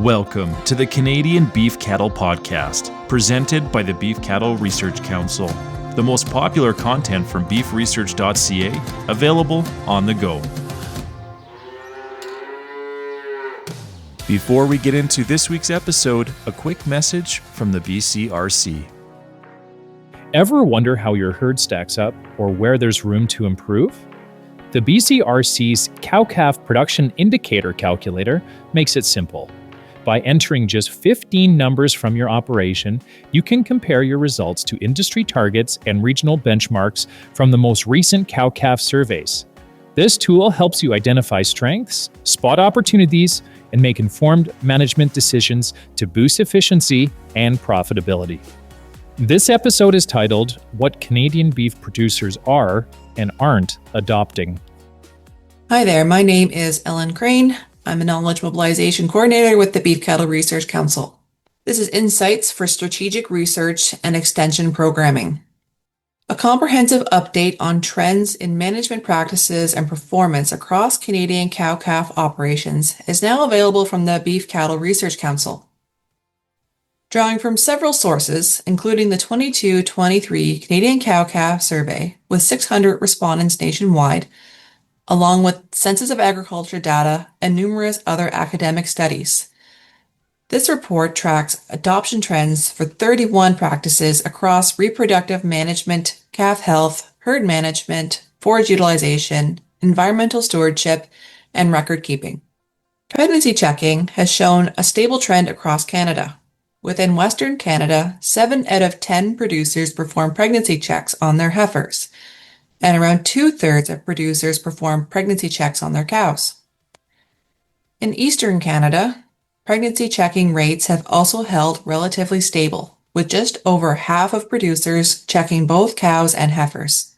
Welcome to the Canadian Beef Cattle Podcast, presented by the Beef Cattle Research Council. The most popular content from beefresearch.ca, available on the go. Before we get into this week's episode, a quick message from the BCRC. Ever wonder how your herd stacks up or where there's room to improve? The BCRC's Cow-Calf Production Indicator Calculator makes it simple. By entering just 15 numbers from your operation, you can compare your results to industry targets and regional benchmarks from the most recent cow-calf surveys. This tool helps you identify strengths, spot opportunities, and make informed management decisions to boost efficiency and profitability. This episode is titled, What Canadian Beef Producers Are and Aren't Adopting. Hi there, my name is Ellen Crane. I'm a Knowledge Mobilization Coordinator with the Beef Cattle Research Council. This is Insights for Strategic Research and Extension Programming. A comprehensive update on trends in management practices and performance across Canadian cow-calf operations is now available from the Beef Cattle Research Council. Drawing from several sources, including the 22-23 Canadian Cow-Calf Survey with 600 respondents nationwide, along with Census of Agriculture data and numerous other academic studies. This report tracks adoption trends for 31 practices across reproductive management, calf health, herd management, forage utilization, environmental stewardship, and record keeping. Pregnancy checking has shown a stable trend across Canada. Within Western Canada, 7 out of 10 producers perform pregnancy checks on their heifers, and around 2/3 of producers perform pregnancy checks on their cows. In Eastern Canada, pregnancy checking rates have also held relatively stable, with just over half of producers checking both cows and heifers.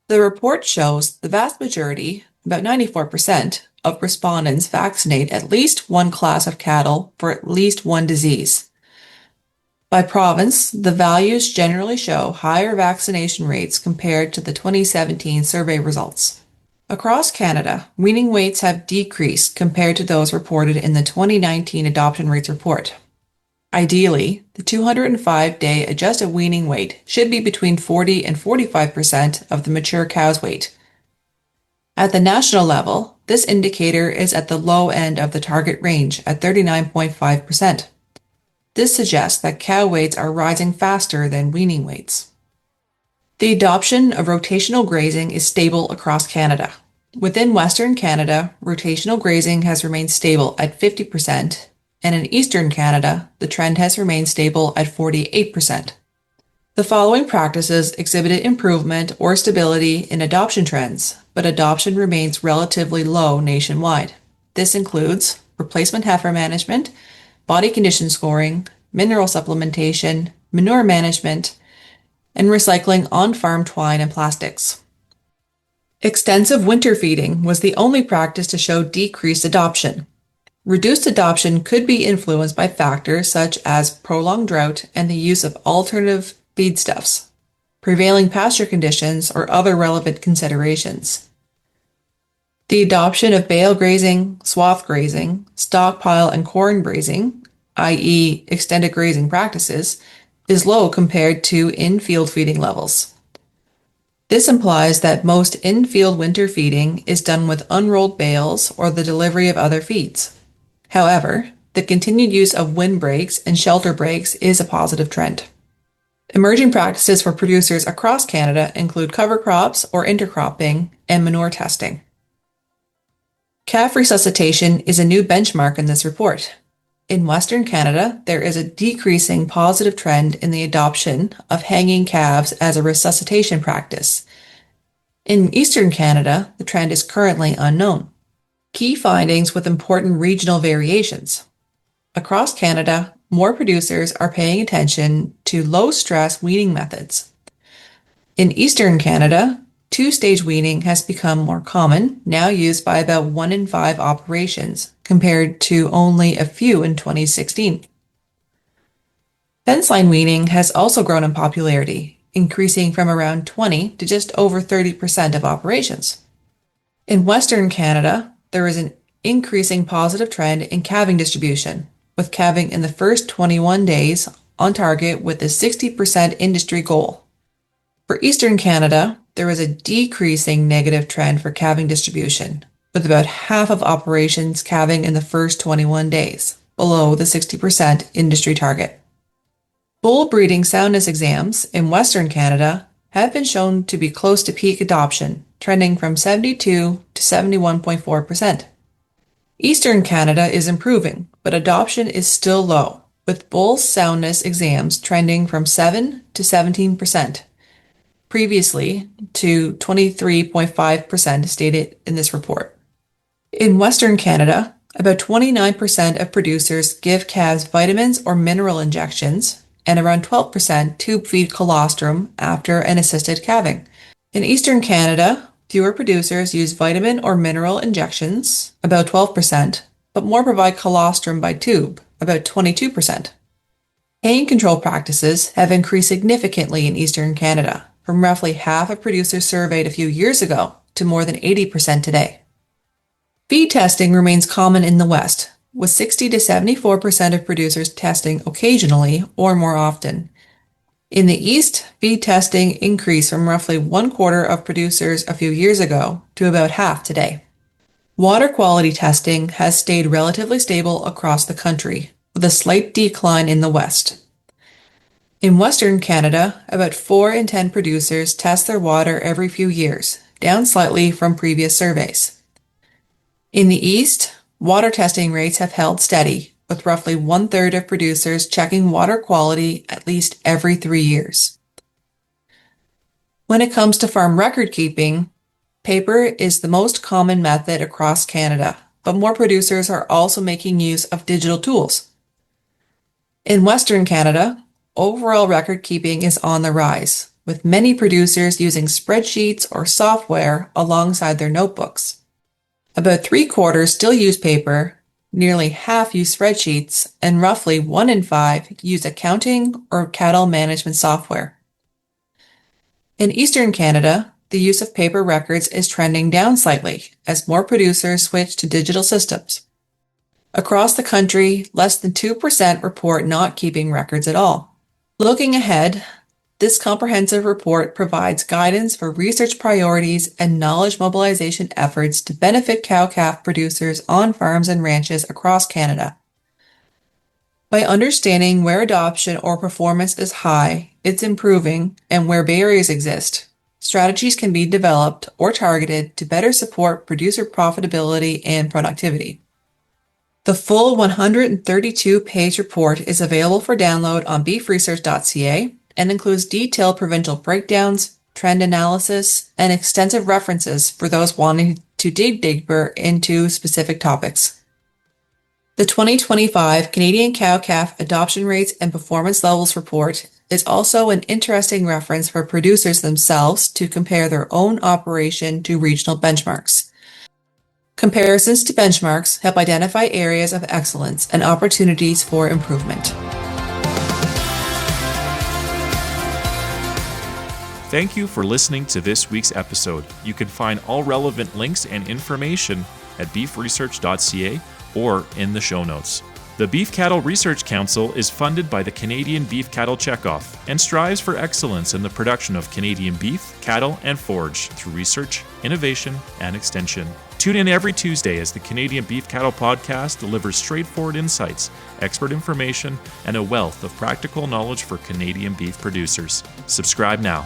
The report shows the vast majority, about 94%, of respondents vaccinate at least one class of cattle for at least one disease. By province, the values generally show higher vaccination rates compared to the 2017 survey results. Across Canada, weaning weights have decreased compared to those reported in the 2019 adoption rates report. Ideally, the 205-day adjusted weaning weight should be between 40 and 45% of the mature cow's weight. At the national level, this indicator is at the low end of the target range at 39.5%. This suggests that cow weights are rising faster than weaning weights. The adoption of rotational grazing is stable across Canada. Within Western Canada, rotational grazing has remained stable at 50%, and in Eastern Canada, the trend has remained stable at 48%. The following practices exhibited improvement or stability in adoption trends, but adoption remains relatively low nationwide. This includes replacement heifer management, body condition scoring, mineral supplementation, manure management, and recycling on-farm twine and plastics. Extensive winter feeding was the only practice to show decreased adoption. Reduced adoption could be influenced by factors such as prolonged drought and the use of alternative feedstuffs, prevailing pasture conditions, or other relevant considerations. The adoption of bale grazing, swath grazing, stockpile and corn grazing, i.e. extended grazing practices, is low compared to in-field feeding levels. This implies that most in-field winter feeding is done with unrolled bales or the delivery of other feeds. However, the continued use of windbreaks and shelter breaks is a positive trend. Emerging practices for producers across Canada include cover crops or intercropping and manure testing. Calf resuscitation is a new benchmark in this report. In Western Canada, there is a decreasing positive trend in the adoption of hanging calves as a resuscitation practice. In Eastern Canada, the trend is currently unknown. Key findings with important regional variations. Across Canada, more producers are paying attention to low-stress weaning methods. In Eastern Canada, two-stage weaning has become more common, now used by about 1 in 5 operations, compared to only a few in 2016. Fence line weaning has also grown in popularity, increasing from around 20 to just over 30% of operations. In Western Canada, there is an increasing positive trend in calving distribution, with calving in the first 21 days on target with a 60% industry goal. For Eastern Canada, there was a decreasing negative trend for calving distribution, with about half of operations calving in the first 21 days, below the 60% industry target. Bull breeding soundness exams in Western Canada have been shown to be close to peak adoption, trending from 72 to 71.4%. Eastern Canada is improving, but adoption is still low, with bull soundness exams trending from 7 to 17%, previously to 23.5% stated in this report. In Western Canada, about 29% of producers give calves vitamins or mineral injections, and around 12% tube feed colostrum after an assisted calving. In Eastern Canada, fewer producers use vitamin or mineral injections, about 12%, but more provide colostrum by tube, about 22%. Pain control practices have increased significantly in Eastern Canada, from roughly half of producers surveyed a few years ago to more than 80% today. Feed testing remains common in the West, with 60 to 74% of producers testing occasionally or more often. In the East, feed testing increased from roughly 1/4 of producers a few years ago to about half today. Water quality testing has stayed relatively stable across the country, with a slight decline in the West. In Western Canada, about 4 in 10 producers test their water every few years, down slightly from previous surveys. In the East, water testing rates have held steady, with roughly 1/3 of producers checking water quality at least every 3 years. When it comes to farm record keeping, paper is the most common method across Canada, but more producers are also making use of digital tools. In Western Canada, overall record keeping is on the rise, with many producers using spreadsheets or software alongside their notebooks. About 3/4 still use paper, nearly half use spreadsheets, and roughly 1 in 5 use accounting or cattle management software. In Eastern Canada, the use of paper records is trending down slightly as more producers switch to digital systems. Across the country, less than 2% report not keeping records at all. Looking ahead, this comprehensive report provides guidance for research priorities and knowledge mobilization efforts to benefit cow-calf producers on farms and ranches across Canada. By understanding where adoption or performance is high, it's improving, and where barriers exist, strategies can be developed or targeted to better support producer profitability and productivity. The full 132-page report is available for download on beefresearch.ca and includes detailed provincial breakdowns, trend analysis, and extensive references for those wanting to dig deeper into specific topics. The 2025 Canadian Cow-Calf Adoption Rates and Performance Levels Report is also an interesting reference for producers themselves to compare their own operation to regional benchmarks. Comparisons to benchmarks help identify areas of excellence and opportunities for improvement. Thank you for listening to this week's episode. You can find all relevant links and information at beefresearch.ca or in the show notes. The Beef Cattle Research Council is funded by the Canadian Beef Cattle Checkoff and strives for excellence in the production of Canadian beef, cattle, and forage through research, innovation, and extension. Tune in every Tuesday as the Canadian Beef Cattle Podcast delivers straightforward insights, expert information, and a wealth of practical knowledge for Canadian beef producers. Subscribe now.